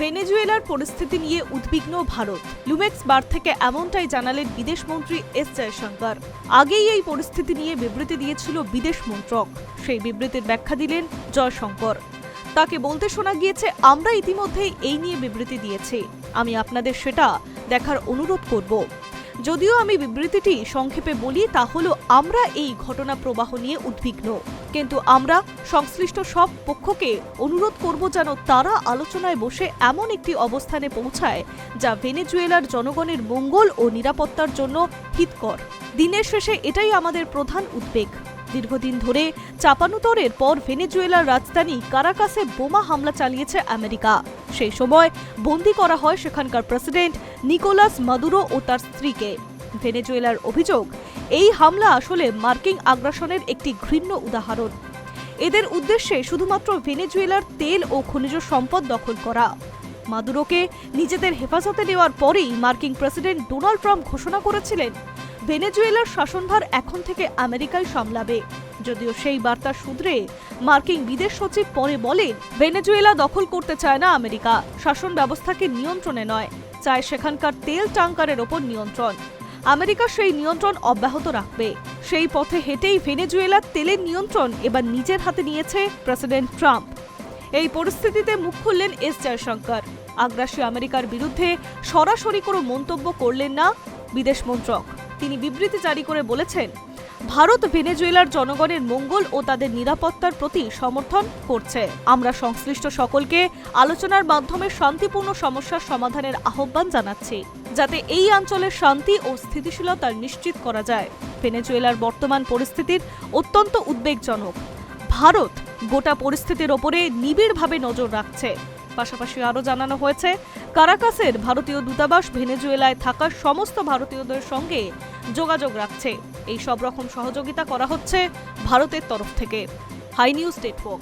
ভেনেজুয়েলার পরিস্থিতি নিয়ে উদ্বিগ্ন ভারত। লুমেক্স বার থেকে এমনটাই জানালেন বিদেশমন্ত্রী এস জয়শঙ্কর। আগেই এই পরিস্থিতি নিয়ে বিবৃতি দিয়েছিল বিদেশ মন্ত্রক। সেই বিবৃতির ব্যাখ্যা দিলেন জয়শঙ্কর। তাকে বলতে শোনা গিয়েছে, আমরা ইতিমধ্যেই এই নিয়ে বিবৃতি দিয়েছি, আমি আপনাদের সেটা দেখার অনুরোধ করব। যদিও আমি বিবৃতিটি সংক্ষেপে বলি, তা হলো আমরা এই ঘটনা প্রবাহ নিয়ে উদ্বিগ্ন, কিন্তু আমরা সংশ্লিষ্ট সব পক্ষকে অনুরোধ করব যেন তারা আলোচনায় বসে এমন একটি অবস্থানে পৌঁছায় যা ভেনেজুয়েলার জনগণের মঙ্গল ও নিরাপত্তার জন্য হিতকর। দিনের শেষে এটাই আমাদের প্রধান উদ্বেগ। দীর্ঘদিন ধরে চাপানুতরের পর ভেনেজুয়েলার রাজধানী কারাকাসে বোমা হামলা চালিয়েছে আমেরিকা। সেই সময় বন্দী করা হয় সেখানকার প্রেসিডেন্ট নিকোলাস মাদুরো ও তার স্ত্রীকে। ভেনেজুয়েলার অভিযোগ, এই হামলা আসলে মার্কিন আগ্রাসনের একটি ঘৃণ্য উদাহরণ। এদের উদ্দেশ্যে শুধুমাত্র ভেনেজুয়েলার তেল ও খনিজ সম্পদ দখল করা। মাদুরোকে নিজেদের হেফাজতে নেওয়ার পরেই মার্কিন প্রেসিডেন্ট ডোনাল্ড ট্রাম্প ঘোষণা করেছিলেন, ভেনেজুয়েলার শাসনভার এখন থেকে আমেরিকাই সামলাবে। যদিও সেই বার্তা সূত্রে মার্কিন বিদেশ সচিব পরে বলেন, ভেনেজুয়েলা দখল করতে চায় না আমেরিকা, শাসন ব্যবস্থাকে নিয়ন্ত্রণে নয়, চায় সেখানকার তেল ট্যাঙ্কারের ওপর নিয়ন্ত্রণ। আমেরিকা সেই নিয়ন্ত্রণ অব্যাহত রাখবে। সেই পথে হেঁটেই ভেনেজুয়েলার তেলের নিয়ন্ত্রণ এবার নিজের হাতে নিয়েছে প্রেসিডেন্ট ট্রাম্প। এই পরিস্থিতিতে মুখ খুললেন এস জয়শঙ্কর। আগ্রাসী আমেরিকার বিরুদ্ধে সরাসরি কোনো মন্তব্য করলেন না বিদেশ মন্ত্রক। তিনি বিবৃতি জারি করে বলেছেন, ভারত ভেনেজুয়েলার জনগণের মঙ্গল ও তাদের নিরাপত্তার প্রতি সমর্থন করছে। আমরা সংশ্লিষ্ট সকলকে আলোচনার মাধ্যমে শান্তিপূর্ণ সমস্যার সমাধানের আহ্বান জানাচ্ছি, যাতে এই অঞ্চলের শান্তি ও স্থিতিশীলতা নিশ্চিত করা যায়। ভেনেজুয়েলার বর্তমান পরিস্থিতির অত্যন্ত উদ্বেগজনক। ভারত গোটা পরিস্থিতির ওপরে নিবিড়ভাবে নজর রাখছে। পাশাপাশি আরও জানানো হয়েছে, কারাকাসের ভারতীয় দূতাবাস ভেনেজুয়েলায় থাকা সমস্ত ভারতীয়দের সঙ্গে যোগাযোগ রাখছে। এই সব রকম সহযোগিতা করা হচ্ছে ভারতের তরফ থেকে। High news network.